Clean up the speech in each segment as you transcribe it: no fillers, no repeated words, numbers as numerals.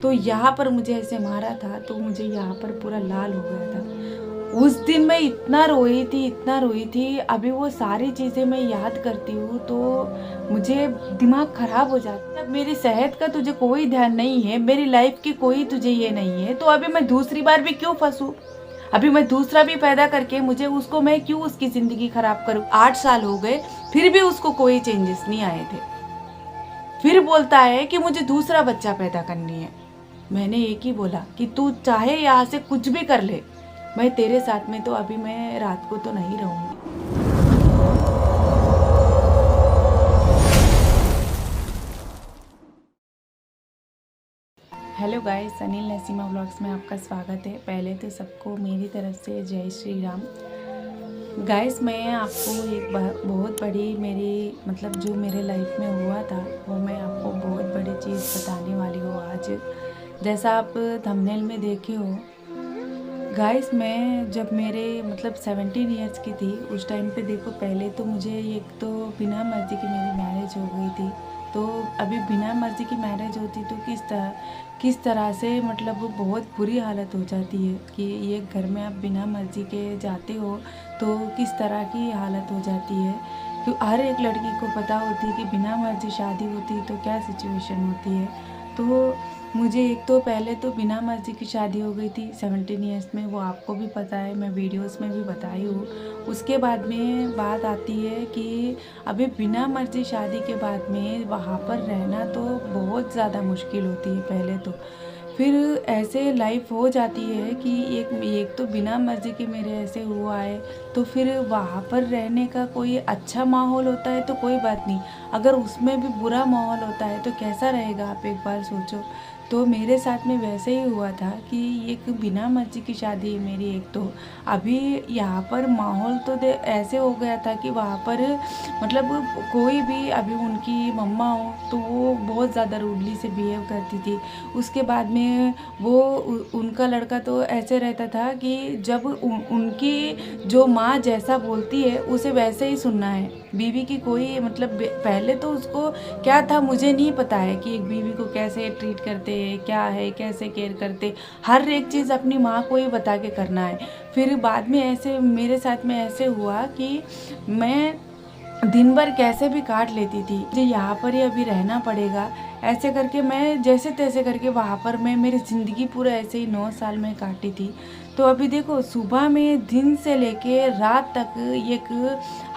तो यहाँ पर मुझे ऐसे मारा था, तो मुझे यहाँ पर पूरा लाल हो गया था। उस दिन मैं इतना रोई थी, इतना रोई थी। अभी वो सारी चीज़ें मैं याद करती हूँ तो मुझे दिमाग ख़राब हो जाता है। अब मेरी सेहत का तुझे कोई ध्यान नहीं है, मेरी लाइफ की कोई तुझे ये नहीं है, तो अभी मैं दूसरी बार भी क्यों फंसूँ? अभी मैं दूसरा भी पैदा करके मुझे उसको मैं क्यों उसकी ज़िंदगी ख़राब करूँ? 8 साल हो गए, फिर भी उसको कोई चेंजेस नहीं आए थे। फिर बोलता है कि मुझे दूसरा बच्चा पैदा करनी है। मैंने एक ही बोला कि तू चाहे यहाँ से कुछ भी कर ले, मैं तेरे साथ में तो अभी मैं रात को तो नहीं रहूँगी। Hello guys, Anil Naseema vlogs में आपका स्वागत है। पहले तो सबको मेरी तरफ से जय श्री राम। गाइस, मैं आपको एक बहुत बड़ी जो मेरे लाइफ में हुआ था वो मैं आपको बहुत बड़ी चीज़ बताने वाली हूँ आज। जैसा आप थंबनेल में देखे हो गाइस, मैं जब मेरे 17 इयर्स की थी उस टाइम पे देखो, पहले तो मुझे एक तो बिना मर्ज़ी की मेरी मैरिज हो गई थी। तो अभी बिना मर्ज़ी की मैरिज होती तो किस तरह से बहुत बुरी हालत हो जाती है कि एक घर में आप बिना मर्ज़ी के जाते हो तो किस तरह की हालत हो जाती है। क्यों हर एक लड़की को पता होती है कि बिना मर्ज़ी शादी होती तो क्या सिचुएशन होती है। तो मुझे एक तो पहले तो बिना मर्ज़ी की शादी हो गई थी 17 इयर्स में, वो आपको भी पता है, मैं वीडियोस में भी बताई हूँ। उसके बाद में बात आती है कि अभी बिना मर्ज़ी शादी के बाद में वहाँ पर रहना तो बहुत ज़्यादा मुश्किल होती है पहले तो। फिर ऐसे लाइफ हो जाती है कि एक तो बिना मर्ज़ी के मेरे ऐसे हुआ है, तो फिर वहाँ पर रहने का कोई अच्छा माहौल होता है तो कोई बात नहीं, अगर उसमें भी बुरा माहौल होता है तो कैसा रहेगा, आप एक बार सोचो। तो मेरे साथ में वैसे ही हुआ था कि एक बिना मर्ज़ी की शादी है मेरी। एक तो अभी यहाँ पर माहौल तो ऐसे हो गया था कि वहाँ पर कोई भी, अभी उनकी मम्मा हो तो वो बहुत ज़्यादा रूडली से बिहेव करती थी। उसके बाद में वो उनका लड़का तो ऐसे रहता था कि जब उनकी जो माँ जैसा बोलती है उसे वैसे ही सुनना है। बीवी की कोई पहले तो उसको क्या था मुझे नहीं पता है कि एक बीवी को कैसे ट्रीट करते हैं, क्या है, कैसे केयर करते, हर एक चीज़ अपनी माँ को ही बता के करना है। फिर बाद में ऐसे मेरे साथ में ऐसे हुआ कि मैं दिन भर कैसे भी काट लेती थी, मुझे यहाँ पर ही अभी रहना पड़ेगा, ऐसे करके मैं जैसे तैसे करके वहाँ पर मैं मेरी ज़िंदगी पूरा ऐसे ही 9 साल में काटी थी। तो अभी देखो, सुबह में दिन से लेके रात तक एक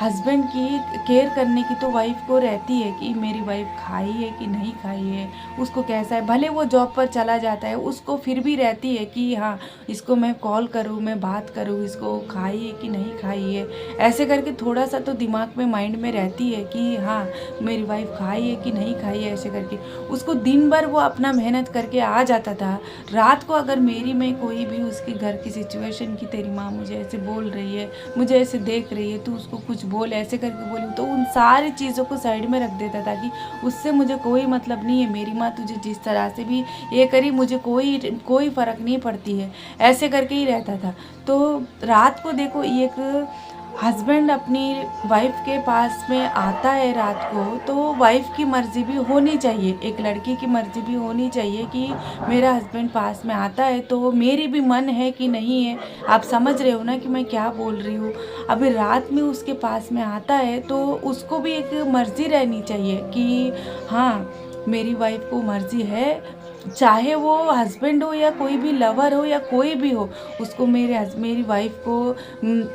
हस्बैंड की केयर करने की तो वाइफ को रहती है कि मेरी वाइफ खाई है कि नहीं खाई है, उसको कैसा है। भले वो जॉब पर चला जाता है, उसको फिर भी रहती है कि हाँ, इसको मैं कॉल करूँ, मैं बात करूँ, इसको खाई है कि नहीं खाई है। ऐसे करके थोड़ा सा तो दिमाग में, माइंड में रहती है कि हाँ, मेरी वाइफ खाई है कि नहीं खाई है। ऐसे करके उसको दिन भर वो अपना मेहनत करके आ जाता था। रात को अगर मेरी में कोई भी उसके घर की सिचुएशन की तेरी माँ मुझे ऐसे बोल रही है, मुझे ऐसे देख रही है, तू उसको कुछ बोल, ऐसे करके बोली, तो उन सारी चीज़ों को साइड में रख देता था कि उससे मुझे कोई मतलब नहीं है। मेरी माँ तुझे जिस तरह से भी ये करी, मुझे कोई फ़र्क नहीं पड़ती है, ऐसे करके ही रहता था। तो रात को देखो, एक हस्बैंड अपनी वाइफ के पास में आता है रात को, तो वाइफ की मर्ज़ी भी होनी चाहिए, एक लड़की की मर्ज़ी भी होनी चाहिए कि मेरा हस्बैंड पास में आता है तो मेरी भी मन है कि नहीं है। आप समझ रहे हो ना कि मैं क्या बोल रही हूँ। अभी रात में उसके पास में आता है तो उसको भी एक मर्ज़ी रहनी चाहिए कि हाँ, मेरी वाइफ को मर्ज़ी है, चाहे वो हस्बैंड हो या कोई भी लवर हो या कोई भी हो, उसको मेरी वाइफ को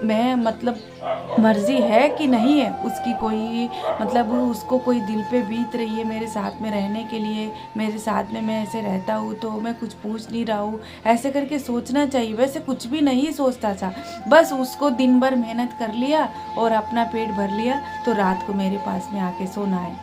मैं मर्ज़ी है कि नहीं है, उसकी कोई उसको कोई दिल पे बीत रही है मेरे साथ में रहने के लिए, मेरे साथ में मैं ऐसे रहता हूँ तो मैं कुछ पूछ नहीं रहा हूँ, ऐसे करके सोचना चाहिए। वैसे कुछ भी नहीं सोचता था, बस उसको दिन भर मेहनत कर लिया और अपना पेट भर लिया तो रात को मेरे पास में आके सोना है।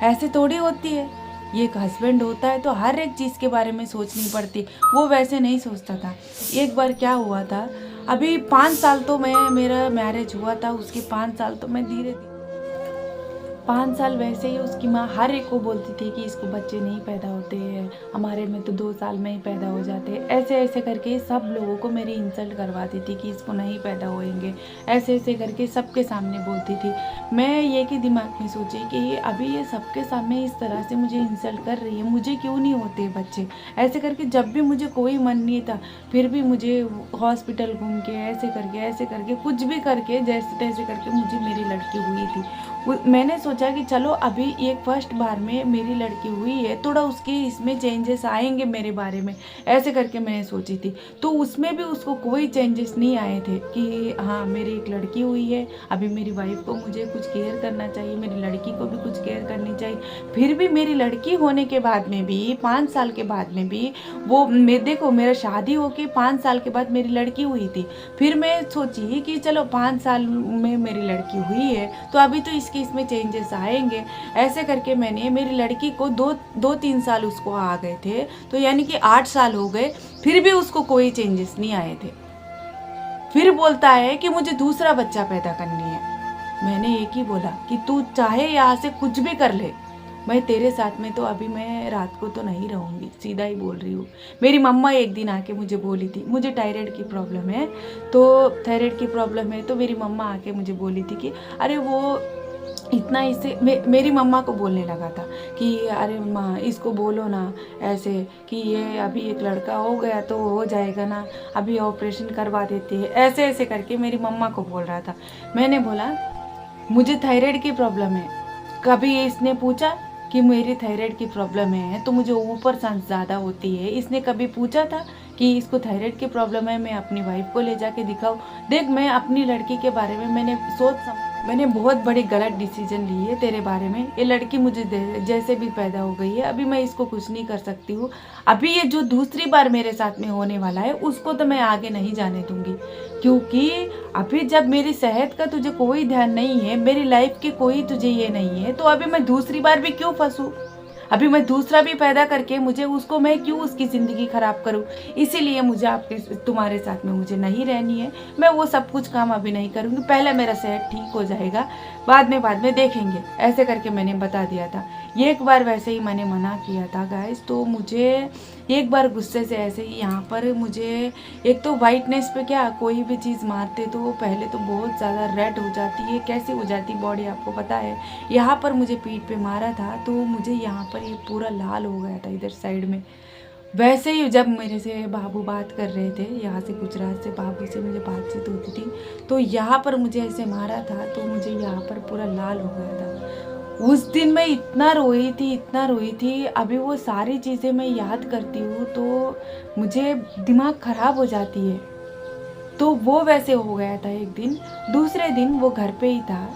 ऐसे थोड़ी होती है। ये एक हस्बैंड होता है तो हर एक चीज़ के बारे में सोचनी पड़ती, वो वैसे नहीं सोचता था। एक बार क्या हुआ था, अभी 5 साल तो मेरा मैरिज हुआ था, उसके 5 साल तो मैं धीरे धीरे 5 साल वैसे ही उसकी माँ हर एक को बोलती थी कि इसको बच्चे नहीं पैदा होते हैं, हमारे में तो 2 साल में ही पैदा हो जाते हैं। ऐसे ऐसे करके सब लोगों को मेरी इंसल्ट करवाती थी कि इसको नहीं पैदा होएंगे, ऐसे ऐसे करके सबके सामने बोलती थी। मैं ये कि दिमाग में सोची कि अभी ये सबके सामने इस तरह से मुझे इंसल्ट कर रही है, मुझे क्यों नहीं होते बच्चे। ऐसे करके जब भी मुझे कोई मन नहीं था, फिर भी मुझे हॉस्पिटल घूम के ऐसे करके कुछ भी करके जैसे तैसे करके मुझे मेरी लड़की हुई थी। मैंने सोचा कि चलो अभी ये फर्स्ट बार में मेरी लड़की हुई है, थोड़ा उसके इसमें चेंजेस आएंगे मेरे बारे में, ऐसे करके मैंने सोची थी। तो उसमें भी उसको कोई चेंजेस नहीं आए थे कि हाँ मेरी एक लड़की हुई है, अभी मेरी वाइफ को मुझे कुछ केयर करना चाहिए, मेरी लड़की को भी कुछ केयर करनी चाहिए। फिर भी मेरी लड़की होने के बाद में भी 5 साल के बाद में भी वो देखो मेरा शादी होके 5 साल के बाद मेरी लड़की हुई थी। फिर मैं सोची कि चलो 5 साल में मेरी लड़की हुई है तो अभी तो इसमें चेंजेस आएंगे। ऐसे करके मैंने मेरी लड़की को 2-3 साल उसको आ गए थे, तो यानी कि 8 साल हो गए, फिर भी उसको कोई चेंजेस नहीं आए थे। फिर बोलता है कि मुझे दूसरा बच्चा पैदा करनी है। मैंने एक ही बोला कि तू चाहे यहाँ से कुछ भी कर ले, मैं तेरे साथ में तो अभी मैं रात को तो नहीं रहूँगी, सीधा ही बोल रही हूँ। मेरी मम्मा एक दिन आके मुझे बोली थी, मुझे थायराइड की प्रॉब्लम है, तो थायराइड की प्रॉब्लम है, तो मेरी मम्मा आके मुझे बोली थी कि अरे वो इतना इससे मेरी मम्मा को बोलने लगा था कि अरे माँ इसको बोलो ना ऐसे कि ये अभी एक लड़का हो गया तो हो जाएगा ना, अभी ऑपरेशन करवा देते हैं, ऐसे ऐसे करके मेरी मम्मा को बोल रहा था। मैंने बोला मुझे थायराइड की प्रॉब्लम है। कभी इसने पूछा कि मेरी थायराइड की प्रॉब्लम है तो मुझे ऊपर सांस ज़्यादा होती है, इसने कभी पूछा था कि इसको थायराइड की प्रॉब्लम है, मैं अपनी वाइफ को ले जाके दिखाऊं। देख मैं अपनी लड़की के बारे में मैंने बहुत बड़ी गलत डिसीजन ली है तेरे बारे में। ये लड़की मुझे जैसे भी पैदा हो गई है, अभी मैं इसको कुछ नहीं कर सकती हूँ। अभी ये जो दूसरी बार मेरे साथ में होने वाला है उसको तो मैं आगे नहीं जाने दूंगी, क्योंकि अभी जब मेरी सेहत का तुझे कोई ध्यान नहीं है, मेरी लाइफ के कोई तुझे ये नहीं है, तो अभी मैं दूसरी बार भी क्यों फंसूँ। अभी मैं दूसरा भी पैदा करके मैं क्यों उसकी ज़िंदगी ख़राब करूं। इसीलिए मुझे तुम्हारे साथ में मुझे नहीं रहनी है। मैं वो सब कुछ काम अभी नहीं करूंगी, पहले मेरा सेहत ठीक हो जाएगा, बाद में देखेंगे, ऐसे करके मैंने बता दिया था। ये एक बार वैसे ही मैंने मना किया था गाइस। तो मुझे एक बार गुस्से से ऐसे ही यहाँ पर मुझे एक तो वाइटनेस पे क्या कोई भी चीज़ मारते तो पहले तो बहुत ज़्यादा रेड हो जाती है, कैसी हो जाती बॉडी आपको पता है। यहाँ पर मुझे पीठ पे मारा था तो मुझे यहाँ पर ये पूरा लाल हो गया था इधर साइड में। वैसे ही जब मेरे से बाबू बात कर रहे थे, यहाँ से गुजरात से बाबू से मुझे बातचीत होती थी, तो यहाँ पर मुझे ऐसे मारा था तो मुझे यहाँ पर पूरा लाल हो गया था। उस दिन मैं इतना रोई थी। अभी वो सारी चीज़ें मैं याद करती हूँ तो मुझे दिमाग ख़राब हो जाती है। तो वो वैसे हो गया था एक दिन। दूसरे दिन वो घर पे ही था,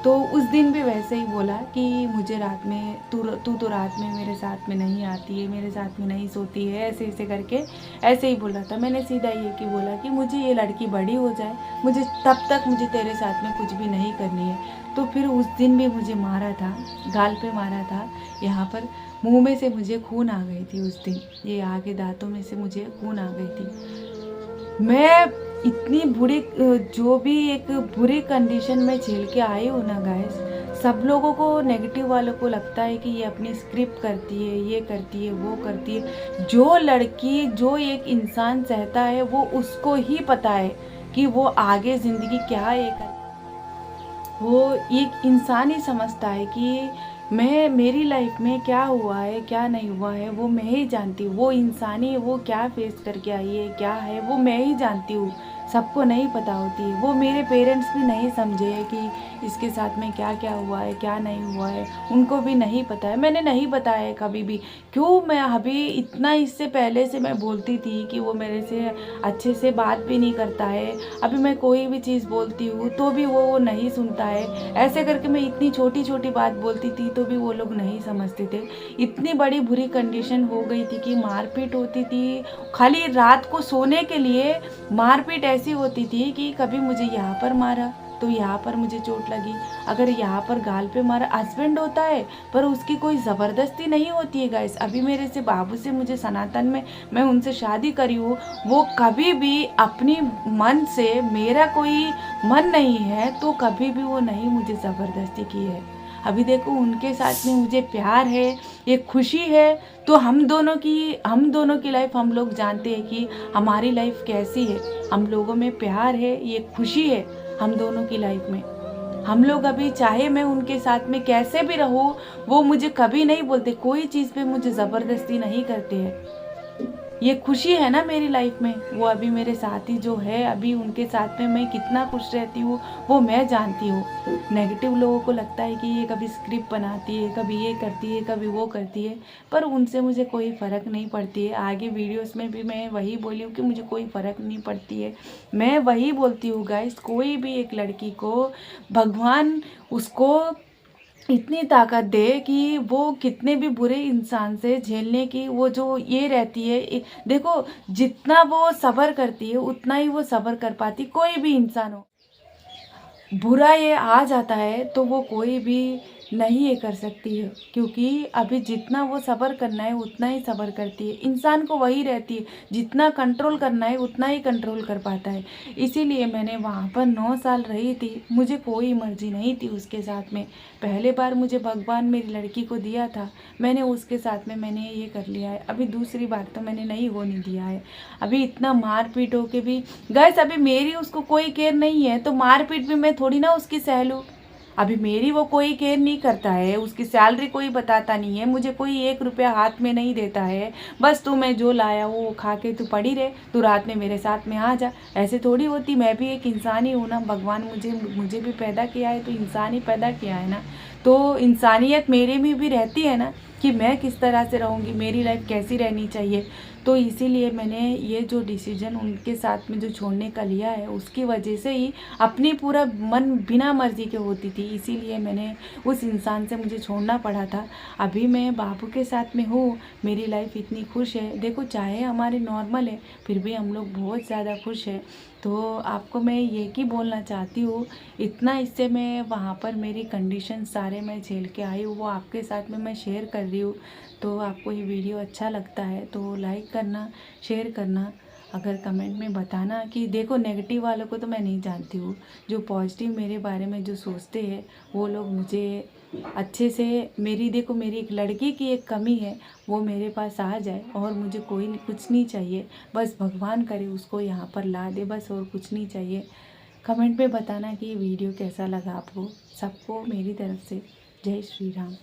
तो उस दिन भी वैसे ही बोला कि मुझे रात में तू तो रात में मेरे साथ में नहीं आती है, मेरे साथ में नहीं सोती है, ऐसे ऐसे करके ऐसे ही बोला था। मैंने सीधा ये कि बोला कि मुझे ये लड़की बड़ी हो जाए, मुझे तब तक मुझे तेरे साथ में कुछ भी नहीं करनी है। तो फिर उस दिन भी मुझे मारा था, गाल पे मारा था, यहाँ पर मुंह में से मुझे खून आ गई थी उस दिन, ये आगे दांतों में से मुझे खून आ गई थी। मैं इतनी बुरी जो भी एक बुरी कंडीशन में झेल के आई हूँ ना गाइस। सब लोगों को नेगेटिव वालों को लगता है कि ये अपनी स्क्रिप्ट करती है, ये करती है, वो करती है। जो लड़की जो एक इंसान सहता है वो उसको ही पता है कि वो आगे ज़िंदगी क्या है। वो एक इंसान ही समझता है कि मेरी लाइफ में क्या हुआ है क्या नहीं हुआ है वो मैं ही जानती हूँ। वो इंसान ही वो क्या फेस करके आई है क्या है वो मैं ही जानती हूँ, सबको नहीं पता होती है। वो मेरे पेरेंट्स भी नहीं समझे कि इसके साथ में क्या क्या हुआ है क्या नहीं हुआ है, उनको भी नहीं पता है। मैंने नहीं बताया है कभी भी, क्यों मैं अभी इतना इससे पहले से मैं बोलती थी कि वो मेरे से अच्छे से बात भी नहीं करता है। अभी मैं कोई भी चीज़ बोलती हूँ तो भी वो नहीं सुनता है। ऐसे करके मैं इतनी छोटी छोटी बात बोलती थी तो भी वो लोग नहीं समझते थे। इतनी बड़ी बुरी कंडीशन हो गई थी कि मारपीट होती थी, खाली रात को सोने के लिए मारपीट ऐसी होती थी कि कभी मुझे यहाँ पर मारा तो यहाँ पर मुझे चोट लगी, अगर यहाँ पर गाल पे मारा। हस्बैंड होता है पर उसकी कोई ज़बरदस्ती नहीं होती है गाइस। अभी मेरे से बाबू से मुझे सनातन में मैं उनसे शादी करी हूँ, वो कभी भी अपनी मन से, मेरा कोई मन नहीं है तो कभी भी वो नहीं मुझे ज़बरदस्ती की है। अभी देखो उनके साथ में मुझे प्यार है, एक खुशी है। तो हम दोनों की लाइफ हम लोग जानते हैं कि हमारी लाइफ कैसी है। हम लोगों में प्यार है, ये खुशी है हम दोनों की लाइफ में। हम लोग अभी चाहे मैं उनके साथ में कैसे भी रहूं, वो मुझे कभी नहीं बोलते, कोई चीज़ पे मुझे ज़बरदस्ती नहीं करते हैं। ये खुशी है ना मेरी लाइफ में। वो अभी मेरे साथी जो है, अभी उनके साथ में मैं कितना खुश रहती हूँ वो मैं जानती हूँ। नेगेटिव लोगों को लगता है कि ये कभी स्क्रिप्ट बनाती है, कभी ये करती है, कभी वो करती है, पर उनसे मुझे कोई फ़र्क नहीं पड़ती है। आगे वीडियोस में भी मैं वही बोली हूँ कि मुझे कोई फ़र्क नहीं पड़ती है। मैं वही बोलती हूँ गाइस, कोई भी एक लड़की को भगवान उसको इतनी ताकत दे कि वो कितने भी बुरे इंसान से झेलने की वो जो ये रहती है, देखो जितना वो सब्र करती है उतना ही वो सब्र कर पाती, कोई भी इंसान हो। बुरा ये आ जाता है तो वो कोई भी नहीं ये कर सकती है, क्योंकि अभी जितना वो सब्र करना है उतना ही सब्र करती है। इंसान को वही रहती है, जितना कंट्रोल करना है उतना ही कंट्रोल कर पाता है। इसीलिए मैंने वहाँ पर 9 साल रही थी, मुझे कोई मर्जी नहीं थी उसके साथ में। पहले बार मुझे भगवान मेरी लड़की को दिया था, मैंने उसके साथ में मैंने ये कर लिया है। अभी दूसरी बार तो मैंने नहीं होने दिया है। अभी इतना मारपीट हो के भी गैस, अभी मेरी उसको कोई केयर नहीं है तो मारपीट भी मैं थोड़ी ना उसकी सह लूँ। अभी मेरी वो कोई केयर नहीं करता है, उसकी सैलरी कोई बताता नहीं है, मुझे कोई 1 रुपया हाथ में नहीं देता है। बस तू मैं जो लाया वो खा के तू पड़ी रहे, तू रात में मेरे साथ में आ जा। ऐसे थोड़ी होती, मैं भी एक इंसान ही हूँ ना। भगवान मुझे भी पैदा किया है तो इंसान ही पैदा किया है ना। तो इंसानियत मेरे में भी रहती है ना कि मैं किस तरह से रहूँगी, मेरी लाइफ कैसी रहनी चाहिए। तो इसीलिए मैंने ये जो डिसीजन उनके साथ में जो छोड़ने का लिया है, उसकी वजह से ही अपनी पूरा मन बिना मर्जी के होती थी, इसीलिए मैंने उस इंसान से मुझे छोड़ना पड़ा था। अभी मैं बाबू के साथ में हूँ, मेरी लाइफ इतनी खुश है। देखो चाहे हमारी नॉर्मल है फिर भी हम लोग बहुत ज़्यादा खुश है। तो आपको मैं ये ही बोलना चाहती हूँ, इतना इससे मैं वहाँ पर मेरी कंडीशन सारे मैं झेल के आई हूँ, वो आपके साथ में मैं शेयर कर रही हूँ। तो आपको ये वीडियो अच्छा लगता है तो लाइक करना, शेयर करना, अगर कमेंट में बताना कि देखो नेगेटिव वालों को तो मैं नहीं जानती हूँ, जो पॉजिटिव मेरे बारे में जो सोचते हैं वो लोग मुझे अच्छे से, देखो मेरी एक लड़की की एक कमी है, वो मेरे पास आ जाए और मुझे कोई कुछ नहीं चाहिए, बस भगवान करे उसको यहाँ पर ला दे, बस और कुछ नहीं चाहिए। कमेंट में बताना कि ये वीडियो कैसा लगा आपको। सबको मेरी तरफ से जय श्री राम।